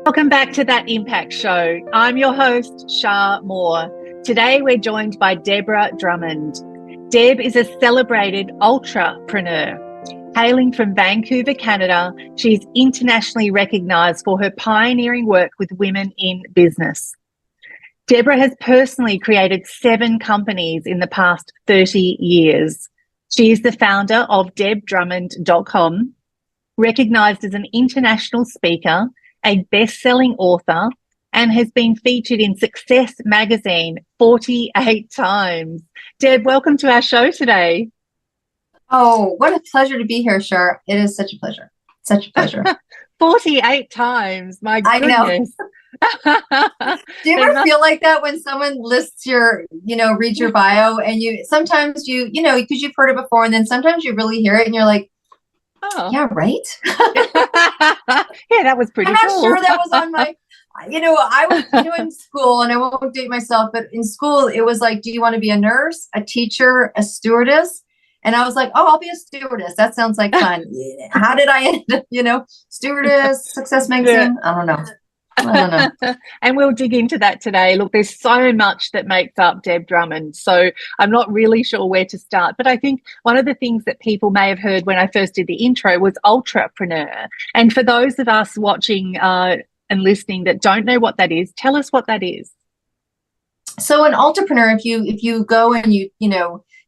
Welcome back to That Impact Show. I'm your host, Shar. Today we're joined by Deborah Drummond. Deb is a celebrated ultrapreneur. Hailing from Vancouver, Canada, she's internationally recognised for her pioneering work with women in business. Deborah has personally created 7 companies in the past 30 years. She is the founder of debdrummond.com, recognised as an international speaker, a best-selling author, and has been featured in Success magazine 48 times. Deb, welcome to our show today. Oh, what a pleasure to be here, Shar. It is such a pleasure. Such a pleasure. 48 times, my goodness. I know. Do you ever feel like that when someone lists your, reads your bio and sometimes because you've heard it before, and then sometimes you really hear it and you're like, oh, yeah, right. Yeah, that was pretty cool. I'm not sure that was on my, I was in school, and I won't date myself, but in school, it was like, do you want to be a nurse, a teacher, a stewardess? And I was like, oh, I'll be a stewardess. That sounds like fun. How did I end up, stewardess, Success magazine? Yeah. I don't know. And we'll dig into that today. Look, there's so much that makes up Deb Drummond, so I'm not really sure where to start. But I think one of the things that people may have heard when I first did the intro was ultrapreneur. And for those of us watching and listening that don't know what that is, tell us what that is. So an entrepreneur, if you go and you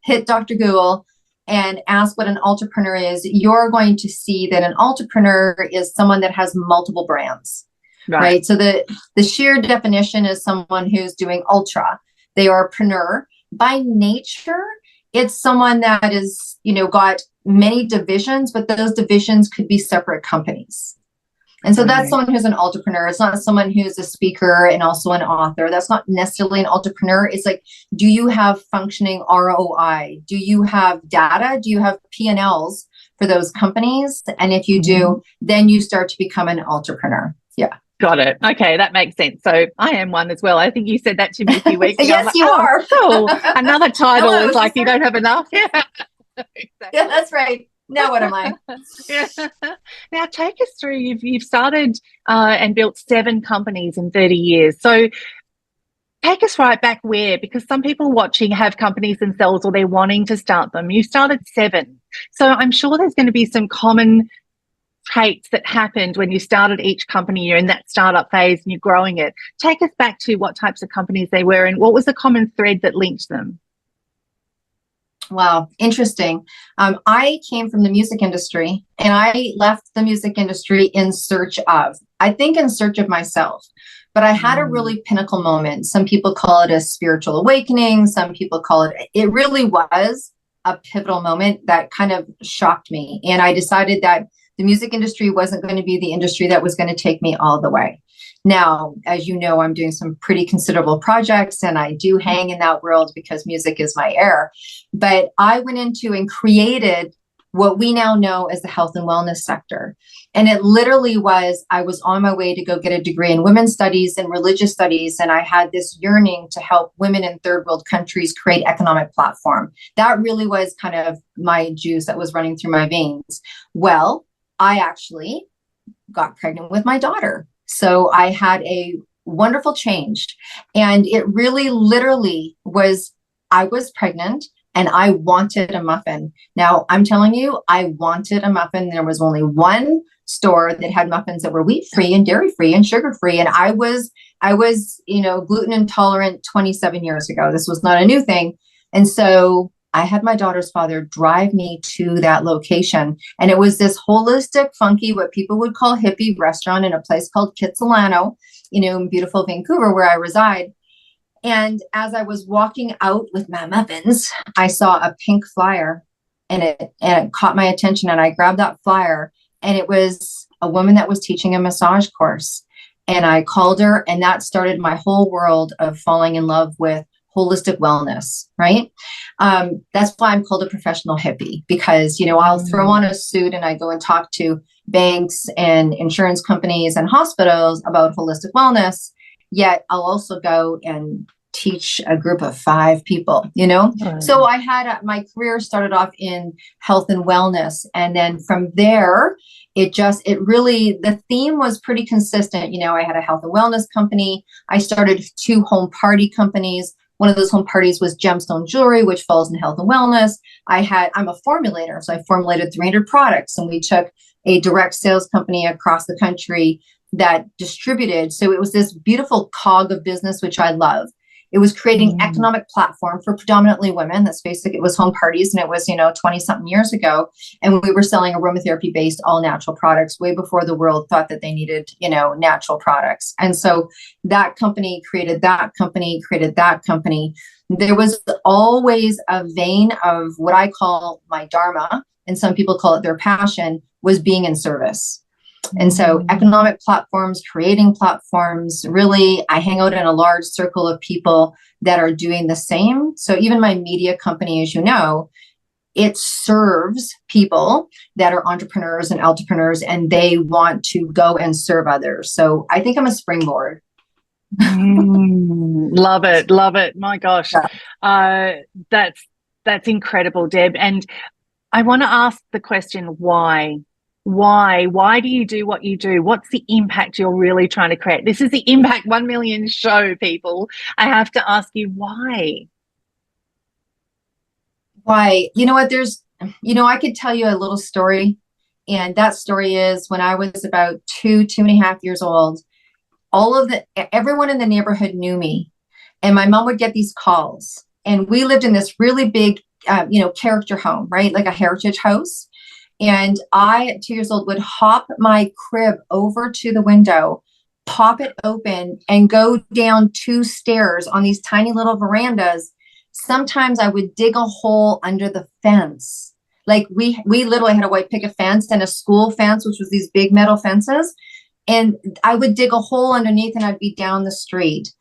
hit Dr. Google and ask what an entrepreneur is, you're going to see that an entrepreneur is someone that has multiple brands. Right. So the sheer definition is someone who's doing ultra. They are a preneur. By nature, it's someone that is, got many divisions, but those divisions could be separate companies. And so that's someone who's an entrepreneur. It's not someone who's a speaker and also an author. That's not necessarily an entrepreneur. It's like, do you have functioning ROI? Do you have data? Do you have P&Ls for those companies? And if you do, then you start to become an entrepreneur. Yeah. Got it. Okay, that makes sense. So I am one as well. I think you said that to me a few weeks ago. Yes, like, you are. Cool. Another title is like, you don't have enough. Yeah, exactly. Yeah, that's right. Now what am I? Yeah. Now take us through. You've started and built 7 companies in 30 years. So take us right back where, because some people watching have companies themselves or they're wanting to start them. You started 7. So I'm sure there's going to be some common traits that happened when you started each company. You're in that startup phase and you're growing it. Take us back to what types of companies they were and what was the common thread that linked them? Wow, interesting. I came from the music industry, and I left the music industry in search of myself. But I had a really pinnacle moment. Some people call it a spiritual awakening. Some people call it really was a pivotal moment that kind of shocked me. And I decided that the music industry wasn't going to be the industry that was going to take me all the way. Now, as you know, I'm doing some pretty considerable projects, and I do hang in that world because music is my air. But I went into and created what we now know as the health and wellness sector. And it literally was, I was on my way to go get a degree in women's studies and religious studies. And I had this yearning to help women in third world countries create economic platform. That really was kind of my juice that was running through my veins. Well, I actually got pregnant with my daughter. So I had a wonderful change. And it really literally was, I was pregnant and I wanted a muffin. Now, I'm telling you, I wanted a muffin. There was only one store that had muffins that were wheat-free and dairy-free and sugar-free. And I was, gluten intolerant 27 years ago. This was not a new thing. And so I had my daughter's father drive me to that location. And it was this holistic, funky, what people would call hippie restaurant in a place called Kitsilano, in beautiful Vancouver, where I reside. And as I was walking out with my muffins, I saw a pink flyer, and it caught my attention. And I grabbed that flyer, and it was a woman that was teaching a massage course. And I called her, and that started my whole world of falling in love with holistic wellness, right? That's why I'm called a professional hippie, because, I'll throw on a suit and I go and talk to banks and insurance companies and hospitals about holistic wellness. Yet I'll also go and teach a group of 5 people, So I had my career started off in health and wellness. And then from there, it really, the theme was pretty consistent. I had a health and wellness company. I started 2 home party companies. One of those home parties was gemstone jewelry, which falls in health and wellness. I'm a formulator. So I formulated 300 products, and we took a direct sales company across the country that distributed. So it was this beautiful cog of business, which I love. It was creating economic platform for predominantly women. Let's face it, it was home parties, and it was, 20 something years ago. And we were selling aromatherapy based all natural products way before the world thought that they needed, natural products. And so that company created that company, There was always a vein of what I call my dharma, and some people call it their passion, was being in service. And so economic platforms, creating platforms, really, I hang out in a large circle of people that are doing the same. So even my media company, as you know, it serves people that are entrepreneurs and entrepreneurs, and they want to go and serve others. So I think I'm a springboard. Love it. Love it. My gosh. Yeah. That's incredible, Deb. And I want to ask the question, why? Why do you do what you do? What's the impact you're really trying to create? This is the Impact 1 Million show, people. I have to ask you why. Why? You know what? I could tell you a little story. And that story is when I was about 2.5 years old, everyone in the neighborhood knew me. And my mom would get these calls. And we lived in this really big, character home, right? Like a heritage house. And I, at 2 years old, would hop my crib over to the window, pop it open, and go down 2 stairs on these tiny little verandas. Sometimes I would dig a hole under the fence. Like we literally had a white picket fence and a school fence, which was these big metal fences. And I would dig a hole underneath and I'd be down the street.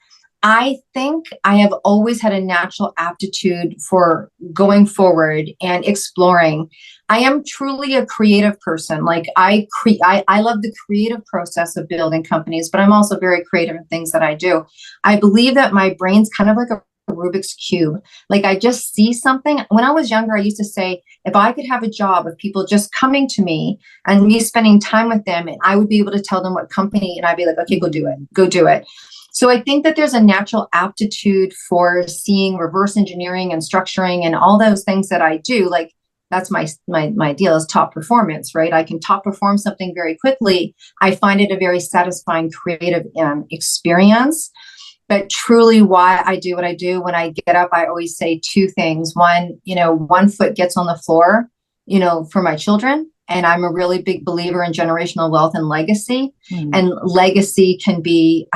I think I have always had a natural aptitude for going forward and exploring. I am truly a creative person. Like I love the creative process of building companies, but I'm also very creative in things that I do. I believe that my brain's kind of like a Rubik's Cube. Like I just see something. When I was younger, I used to say, if I could have a job of people just coming to me and me spending time with them, and I would be able to tell them what company, and I'd be like, okay, go do it. So I think that there's a natural aptitude for seeing reverse engineering and structuring and all those things that I do. Like that's my deal is top performance, right? I can top perform something very quickly. I find it a very satisfying creative experience. But truly why I do what I do, when I get up, I always say 2 things. One, one foot gets on the floor, for my children. And I'm a really big believer in generational wealth and legacy. And legacy can be,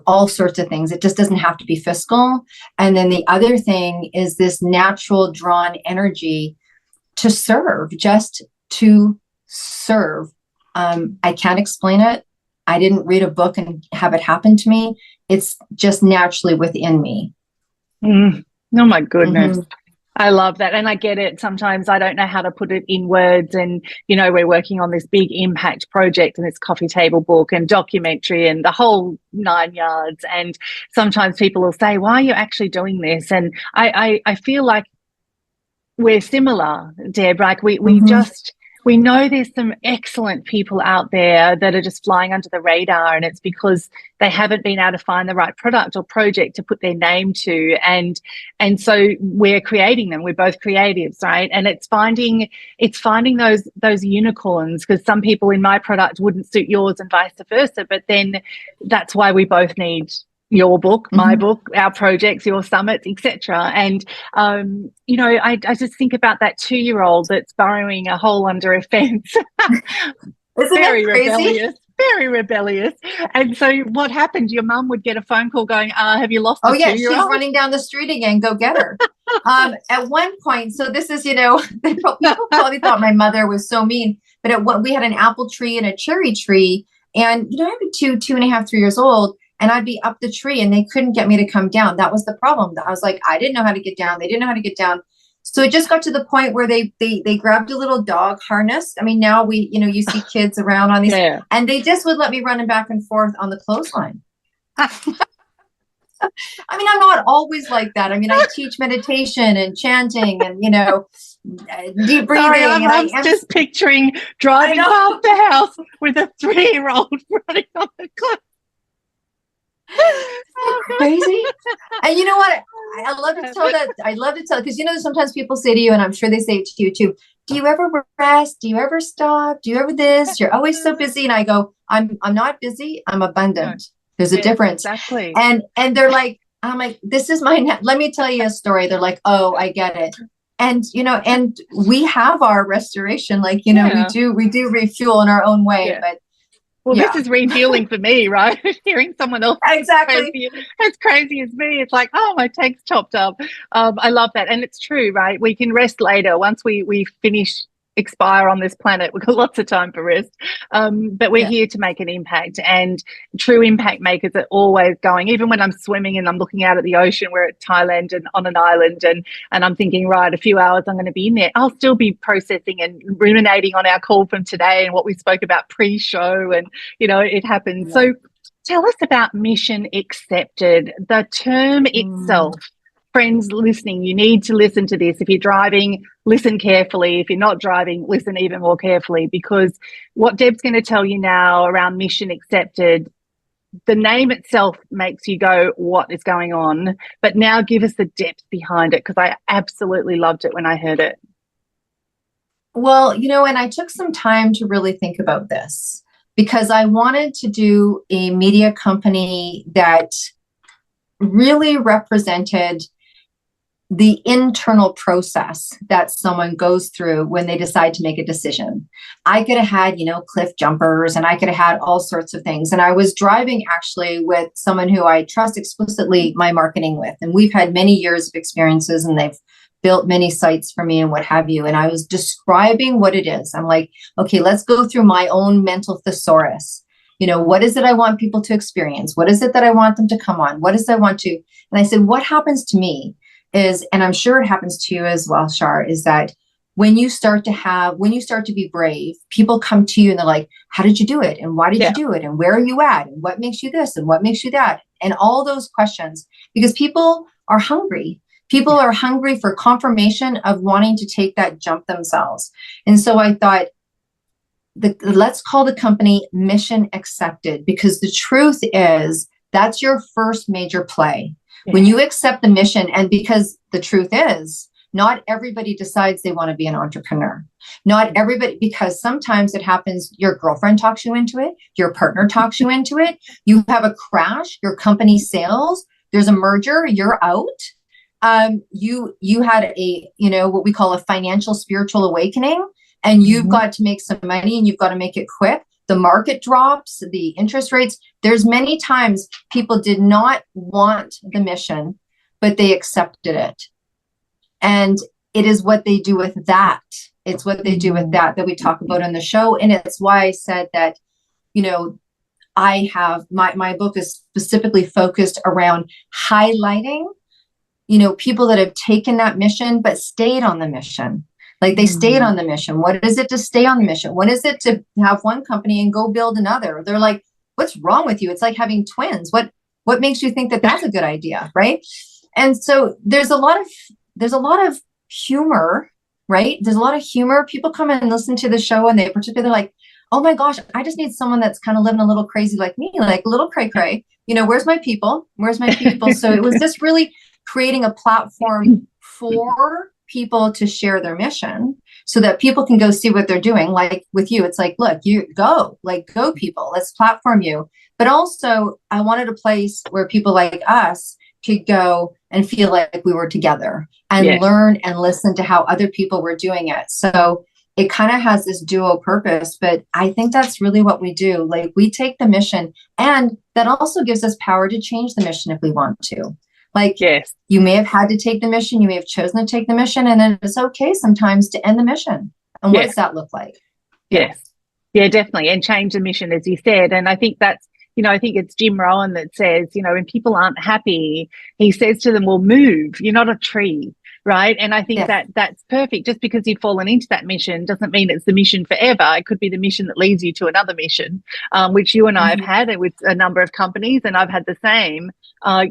all sorts of things. It just doesn't have to be fiscal. And then the other thing is this natural drawn energy to serve, just to serve. I can't explain it. I didn't read a book and have it happen to me. It's just naturally within me. Oh my goodness. I love that. And I get it. Sometimes I don't know how to put it in words. And, we're working on this big impact project and this coffee table book and documentary and the whole 9 yards. And sometimes people will say, why are you actually doing this? And I feel like we're similar, Deb. Like we know there's some excellent people out there that are just flying under the radar, and it's because they haven't been able to find the right product or project to put their name to. And so we're creating them. We're both creatives, right? And it's finding those unicorns, because some people in my product wouldn't suit yours and vice versa. But then that's why we both need your book, my book, our projects, your summits, etc. And I just think about that 2-year-old that's burrowing a hole under a fence. Very rebellious. And so what happened? Your mum would get a phone call going, have you lost the 2-year-old? She's running down the street again, go get her. At one point, so this is, people probably thought my mother was so mean, but we had an apple tree and a cherry tree, and I'd be 2.5, 3 years old, and I'd be up the tree and they couldn't get me to come down. That was the problem. I was like, I didn't know how to get down. They didn't know how to get down. So it just got to the point where they grabbed a little dog harness. I mean, now you see kids around on these, and they just would let me run back and forth on the clothesline. I mean, I'm not always like that. I mean, I teach meditation and chanting and, deep breathing. Sorry, And I'm just picturing driving past the house with a 3-year-old running on the clock. Crazy. And you know what? I love to tell that. I love to tell, because sometimes people say to you, and I'm sure they say it to you too, do you ever rest? Do you ever stop? Do you ever this? You're always so busy. And I go, I'm not busy. I'm abundant. There's a difference. Exactly. And they're like, I'm like, this is let me tell you a story. They're like, oh, I get it. And, and we have our restoration, like, we do refuel in our own way, but this is refueling for me, right? Hearing someone else exactly as crazy as me, it's like, oh, my tank's topped up. I love that. And it's true, right? We can rest later once we expire on this planet. We've got lots of time for rest, but we're here to make an impact, and true impact makers are always going. Even when I'm swimming and I'm looking out at the ocean, we're at Thailand and on an island, and I'm thinking, right, a few hours I'm going to be in there, I'll still be processing and ruminating on our call from today and what we spoke about pre-show, and it happens. So tell us about Mission Accepted, the term itself. Friends listening, you need to listen to this. If you're driving, listen carefully. If you're not driving, listen even more carefully, because what Deb's going to tell you now around Mission Accepted, the name itself makes you go, what is going on? But now give us the depth behind it, because I absolutely loved it when I heard it. Well, and I took some time to really think about this, because I wanted to do a media company that really represented the internal process that someone goes through when they decide to make a decision. I could have had, cliff jumpers, and I could have had all sorts of things. And I was driving actually with someone who I trust explicitly my marketing with. And we've had many years of experiences, and they've built many sites for me and what have you. And I was describing what it is. I'm like, okay, let's go through my own mental thesaurus. What is it I want people to experience? What is it that I want them to come on? What is it I want to? And I said, what happens to me is, and I'm sure it happens to you as well, Shar, is that when you start to be brave, people come to you and they're like, how did you do it? And why did you do it? And where are you at? And what makes you this? And what makes you that? And all those questions, because people are hungry. People are hungry for confirmation of wanting to take that jump themselves. And so I thought, let's call the company Mission Accepted, because the truth is that's your first major play. When you accept the mission, and because the truth is, not everybody decides they want to be an entrepreneur. Not everybody, because sometimes it happens, your girlfriend talks you into it, your partner talks you into it, you have a crash, your company sales, there's a merger, you're out. You had a, what we call a financial spiritual awakening, and you've got to make some money, and you've got to make it quick. The market drops, the interest rates. There's many times people did not want the mission, but they accepted it. And it is what they do with that. It's what they do with that we talk about on the show. And it's why I said that, I have my book is specifically focused around highlighting, people that have taken that mission, but stayed on the mission. Like they stayed on the mission. What is it to stay on the mission? What is it to have one company and go build another? They're like, what's wrong with you? It's like having twins. What makes you think that that's a good idea? Right. And so there's a lot of humor, right? There's a lot of humor. People come in and listen to the show, and they're like, oh my gosh, I just need someone that's kind of living a little crazy like me, like a little cray cray. Where's my people? Where's my people? So it was just really creating a platform for people to share their mission, so that people can go see what they're doing. Like with you, it's like, look, you go people, let's platform you. But also I wanted a place where people like us could go and feel like we were together and learn and listen to how other people were doing it. So it kind of has this dual purpose, but I think that's really what we do. Like we take the mission, and that also gives us power to change the mission if we want to. Like, you may have had to take the mission, you may have chosen to take the mission, and then it's okay sometimes to end the mission. And what does that look like? Yes. Yeah, definitely. And change the mission, as you said. And I think that's, I think it's Jim Rohn that says, when people aren't happy, he says to them, well, move. You're not a tree. right? And I think Yes. that that's perfect. Just because you've fallen into that mission doesn't mean it's the mission forever. It could be the mission that leads you to another mission, which you and I have had with a number of companies, and I've had the same.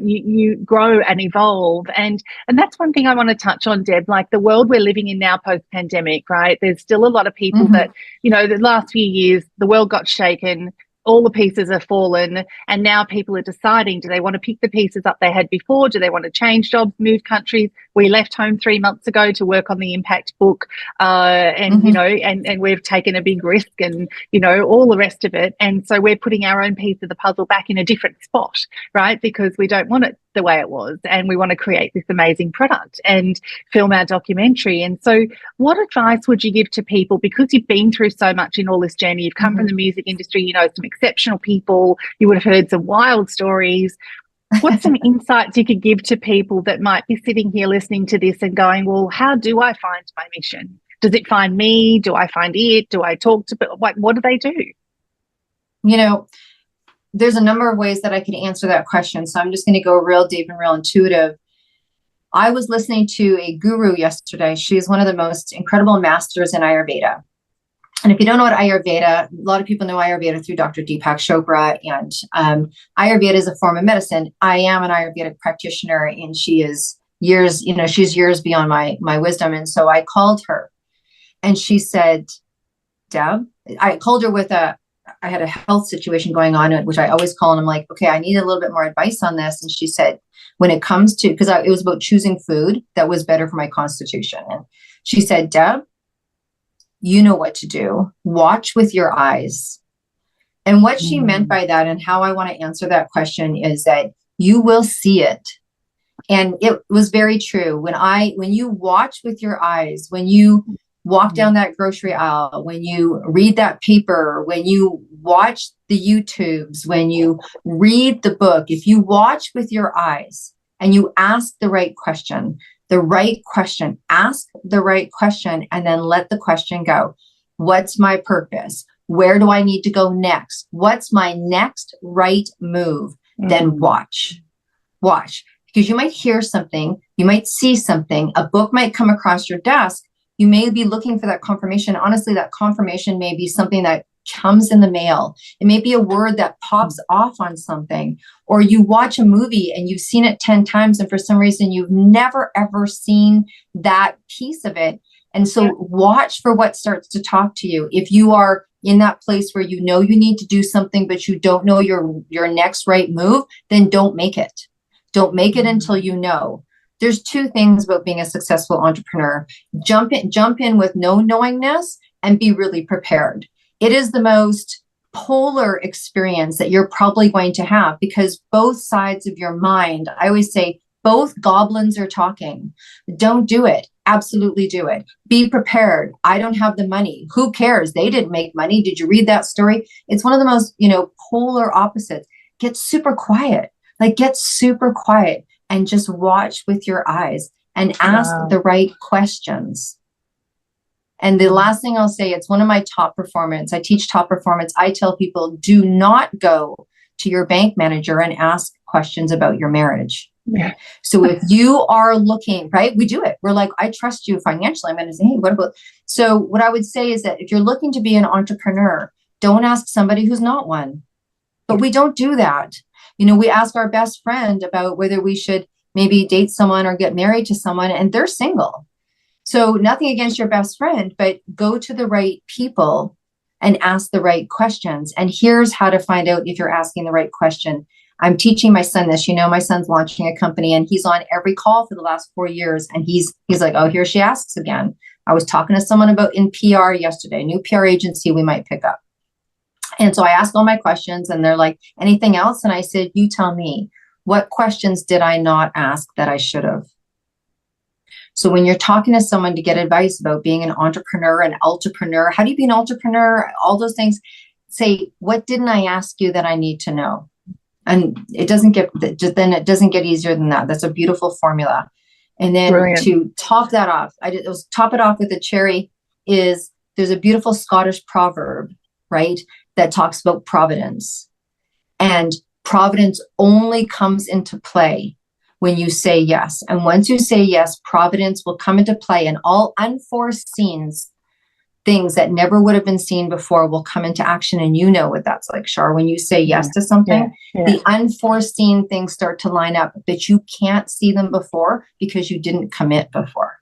You grow and evolve, and that's one thing I want to touch on, Deb. Like the world we're living in now, post pandemic, right? There's still a lot of people that, you know, the last few years the world got shaken. All the pieces have fallen, and now people are deciding, do they want to pick the pieces up they had before? Do they want to change jobs, move countries? We left home 3 months ago to work on the impact book, and you know, and we've taken a big risk, and you know, all the rest of it. And so we're putting our own piece of the puzzle back in a different spot, right? Because we don't want it the way it was, and we want to create this amazing product and film our documentary. And so what advice would you give to people, because you've been through so much in all this journey? You've come from the music industry, you know some exceptional people, you would have heard some wild stories. What's some insights you could give to people that might be sitting here listening to this and going, well, how do I find my mission? Does it find me? Do I find it? Do I talk to, like, what do they do? You know, there's a number of ways that I could answer that question. So I'm just going to go real deep and real intuitive. I was listening to a guru yesterday. She's one of the most incredible masters in Ayurveda. And if you don't know what Ayurveda, a lot of people know Ayurveda through Dr. Deepak Chopra. And Ayurveda is a form of medicine. I am an Ayurvedic practitioner, and she is years, you know, she's years beyond my wisdom. And so I called her, and she said, Deb, I called her I had a health situation going on, which I always call, and I'm like, okay, I need a little bit more advice on this. And she said, when it comes to, because it was about choosing food that was better for my constitution. And she said, Deb, you know what to do. Watch with your eyes. And what she meant by that, and how I want to answer that question, is that you will see it. And it was very true. When you watch with your eyes, when you walk down that grocery aisle, when you read that paper, when you watch the YouTubes, when you read the book, if you watch with your eyes and you ask the right question, ask the right question, and then let the question go. What's my purpose? Where do I need to go next? What's my next right move? Then watch, because you might hear something, you might see something, a book might come across your desk. You may be looking for that confirmation. Honestly, that confirmation may be something that comes in the mail. It may be a word that pops off on something, or you watch a movie and you've seen it 10 times, and for some reason you've never ever seen that piece of it. And so watch for what starts to talk to you. If you are in that place where you know you need to do something, but you don't know your next right move, then don't make it. Don't make it until you know. There's two things about being a successful entrepreneur. Jump in with no knowingness, and be really prepared. It is the most polar experience that you're probably going to have, because both sides of your mind, I always say, both goblins are talking. Don't do it. Absolutely do it. Be prepared. I don't have the money. Who cares? They didn't make money. Did you read that story? It's one of the most, polar opposites. Get super quiet. Get super quiet. And just watch with your eyes and ask the right questions. And the last thing I'll say, it's one of my top performance. I teach top performance. I tell people, do not go to your bank manager and ask questions about your marriage. Yeah. So if you are looking, right, we do it. We're like, I trust you financially. I'm going to say, hey, what about? So what I would say is that if you're looking to be an entrepreneur, don't ask somebody who's not one. But we don't do that. We ask our best friend about whether we should maybe date someone or get married to someone, and they're single. So nothing against your best friend, but go to the right people and ask the right questions. And here's how to find out if you're asking the right question. I'm teaching my son this. My son's launching a company, and he's on every call for the last 4 years. And he's like, oh, here she asks again. I was talking to someone about in PR yesterday, a new PR agency we might pick up. And so I asked all my questions, and they're like, anything else? And I said, you tell me, what questions did I not ask that I should have? So when you're talking to someone to get advice about being an entrepreneur, an entrepreneur, how do you be an entrepreneur? All those things, say, what didn't I ask you that I need to know? And it doesn't get easier than that. That's a beautiful formula. And then Brilliant. To top that off, top it off with a cherry there's a beautiful Scottish proverb, right? That talks about providence. And providence only comes into play when you say yes. And once you say yes, providence will come into play, and all unforeseen things that never would have been seen before will come into action. And you know what that's like, Shar. When you say yes to something, the unforeseen things start to line up, but you can't see them before because you didn't commit before.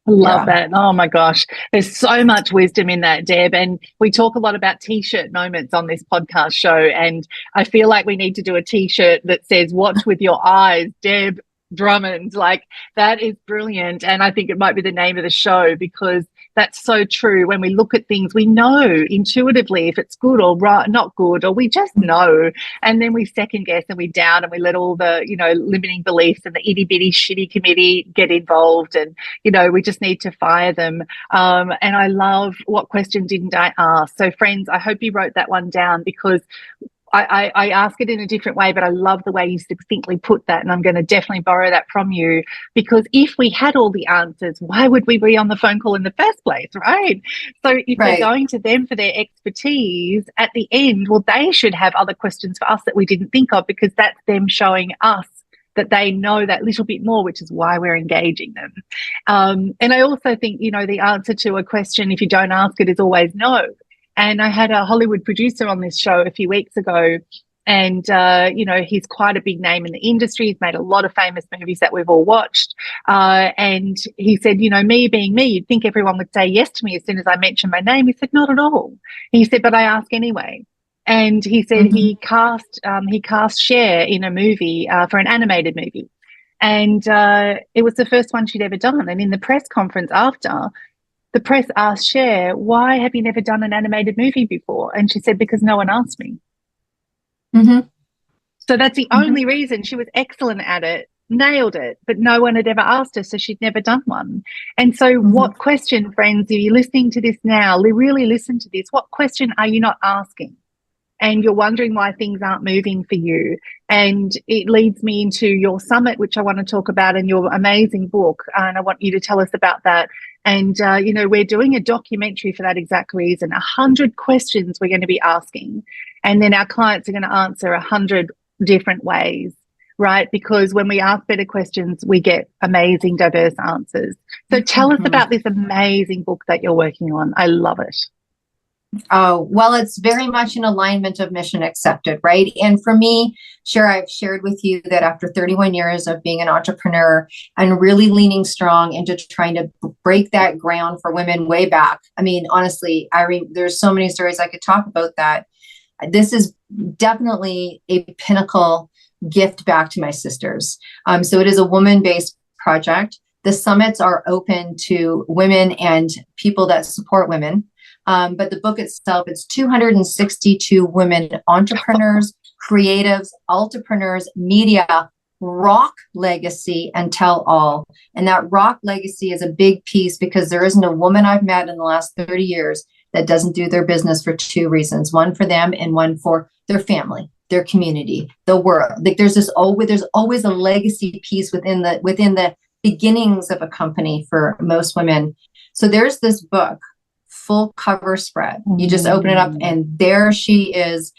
I love that. Oh my gosh. There's so much wisdom in that, Deb. And we talk a lot about t-shirt moments on this podcast show. And I feel like we need to do a t-shirt that says, watch with your eyes, Deb Drummond. Like, that is brilliant. And I think it might be the name of the show, because that's so true. When we look at things, we know intuitively if it's good or not good, or we just know. And then we second guess and we doubt, and we let all the, limiting beliefs and the itty bitty shitty committee get involved. And, we just need to fire them. And I love, what question didn't I ask? So friends, I hope you wrote that one down, because I ask it in a different way, but I love the way you succinctly put that, and I'm going to definitely borrow that from you, because if we had all the answers, why would we be on the phone call in the first place, right? So if we're going to them for their expertise at the end, well, they should have other questions for us that we didn't think of, because that's them showing us that they know that little bit more, which is why we're engaging them. And I also think, the answer to a question, if you don't ask it, is always no. And I had a Hollywood producer on this show a few weeks ago, and, he's quite a big name in the industry. He's made a lot of famous movies that we've all watched. And he said, me being me, you'd think everyone would say yes to me as soon as I mentioned my name. He said, not at all. He said, but I ask anyway. And he said he cast Shar in a movie, for an animated movie. And it was the first one she'd ever done. And in the press conference after, the press asked Shar, why have you never done an animated movie before? And she said, because no one asked me. So that's the only reason. She was excellent at it, nailed it, but no one had ever asked her, so she'd never done one. And so what question, friends, if you're listening to this now, really listen to this, what question are you not asking? And you're wondering why things aren't moving for you. And it leads me into your summit, which I want to talk about, and your amazing book. And I want you to tell us about that. And, we're doing a documentary for that exact reason. 100 questions we're going to be asking. And then our clients are going to answer 100 different ways, right? Because when we ask better questions, we get amazing, diverse answers. So tell us about this amazing book that you're working on. I love it. Oh, well, it's very much in alignment of mission accepted, right? And for me, Shar, I've shared with you that after 31 years of being an entrepreneur and really leaning strong into trying to break that ground for women way back. I mean, honestly, there's so many stories I could talk about that. This is definitely a pinnacle gift back to my sisters. So it is a woman-based project. The summits are open to women and people that support women. But the book itself, it's 262 women entrepreneurs, creatives, entrepreneurs, media, rock legacy, and tell all. And that rock legacy is a big piece, because there isn't a woman I've met in the last 30 years that doesn't do their business for two reasons, one for them and one for their family, their community, the world. Like there's always a legacy piece within the beginnings of a company for most women. So there's this book, full cover spread. You just open it up and there she is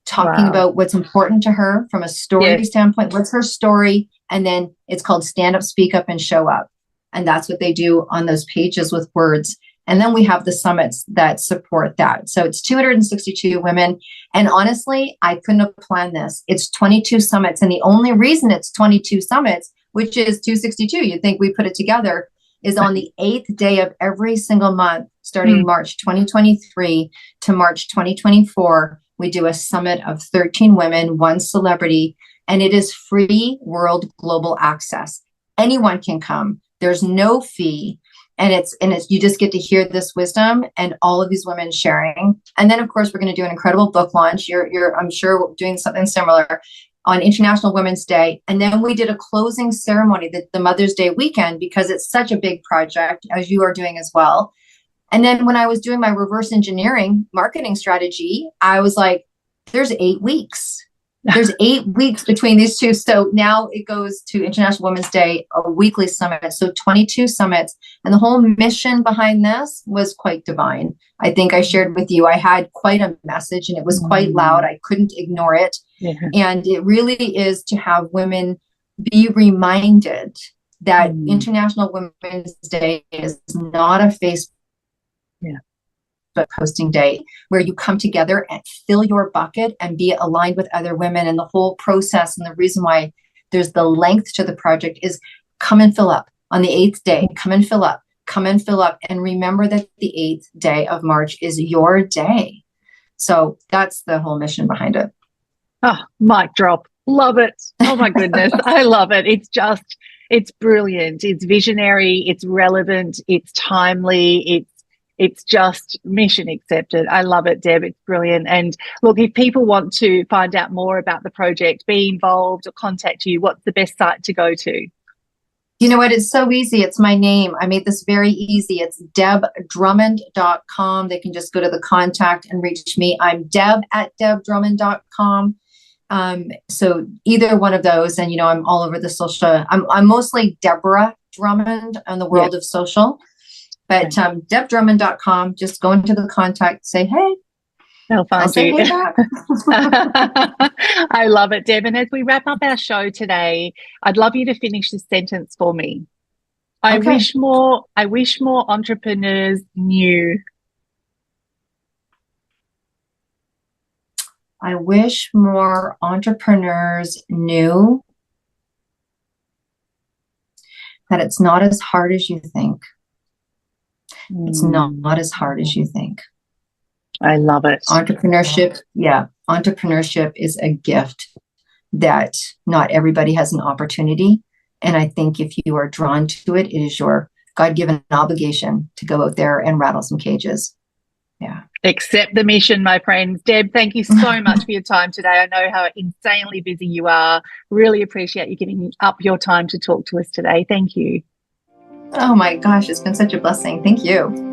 talking about what's important to her from a story standpoint. What's her story? And then it's called Stand Up, Speak Up, and Show Up. And that's what they do on those pages with words. And then we have the summits that support that. So it's 262 women. And honestly, I couldn't have planned this. It's 22 summits. And the only reason it's 22 summits, which is 262, you'd think we put it together, is on the 8th day of every single month, starting March 2023 to March 2024, we do a summit of 13 women, one celebrity, and it is free world global access. Anyone can come. There's no fee. And it's you just get to hear this wisdom and all of these women sharing. And then of course, we're going to do an incredible book launch. I'm sure doing something similar on International Women's Day. And then we did a closing ceremony, the Mother's Day weekend, because it's such a big project, as you are doing as well. And then when I was doing my reverse engineering marketing strategy, I was like, there's 8 weeks. There's 8 weeks between these two. So now it goes to International Women's Day, a weekly summit. So 22 summits. And the whole mission behind this was quite divine. I think I shared with you, I had quite a message and it was quite loud. I couldn't ignore it. And it really is to have women be reminded that International Women's Day is not a Facebook posting day where you come together and fill your bucket and be aligned with other women. And the whole process and the reason why there's the length to the project is come and fill up on the 8th day, come and fill up, come and fill up. And remember that the 8th day of March is your day. So that's the whole mission behind it. Oh, mic drop. Love it. Oh my goodness. I love it. It's brilliant. It's visionary. It's relevant. It's timely. It's just mission accepted. I love it, Deb. It's brilliant. And look, if people want to find out more about the project, be involved or contact you, what's the best site to go to? You know what? It's so easy. It's my name. I made this very easy. It's debdrummond.com. They can just go to the contact and reach me. I'm deb@debdrummond.com. So either one of those, and I'm all over the social. I'm mostly Deborah Drummond on the world of social, but debdrummond.com. Just go into the contact, say hey. They'll find say you. Hey back. I love it, Deb. And as we wrap up our show today, I'd love you to finish this sentence for me. I wish more entrepreneurs knew. I wish more entrepreneurs knew that it's not as hard as you think. It's not as hard as you think. I love it. Entrepreneurship is a gift that not everybody has an opportunity. And I think if you are drawn to it, it is your God-given obligation to go out there and rattle some cages. Yeah. Accept the mission, my friends. Deb, thank you so much for your time today. I know how insanely busy you are. Really appreciate you giving up your time to talk to us today. Thank you. Oh my gosh, it's been such a blessing. Thank you.